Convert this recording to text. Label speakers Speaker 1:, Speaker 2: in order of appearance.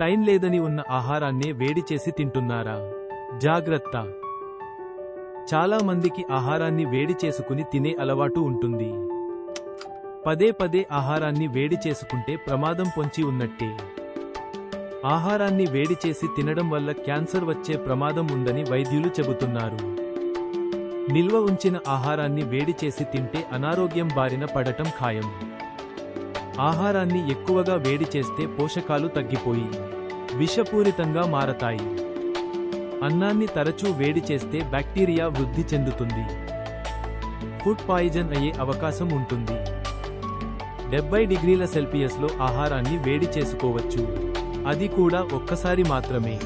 Speaker 1: Time లేదని ఉన్న ఆహారాన్నే వేడి చేసి తింటున్నారా? జాగ్రత్త! చాలా మందికి ఆహారాన్ని వేడి చేసుకుని తినే అలవాటు ఉంటుంది. పదే పదే ఆహారాన్ని వేడి చేసుకుంటే ప్రమాదం పొంచి ఉన్నట్టే. ఆహారాన్ని వేడి చేసి తినడం వల్ల క్యాన్సర్ వచ్చే ప్రమాదం ఉందని వైద్యులు చెబుతున్నారు. నిల్వ ఉంచిన ఆహారాన్ని వేడి చేసి తింటే అనారోగ్యం బారిన పడటం ఖాయం. ఆహారాన్ని ఎక్కువగా వేడి చేస్తే పోషకాలు తగ్గిపోయి విషపూరితంగా మారతాయి. అన్నాన్ని తరచూ వేడి చేస్తే బ్యాక్టీరియా వృద్ధి చెందుతుంది. ఫుడ్ పాయిజన్ అయ్యే అవకాశం ఉంటుంది. 70 డిగ్రీల సెల్సియస్లో ఆహారాన్ని వేడి చేసుకోవచ్చు. అది కూడా ఒక్కసారి మాత్రమే.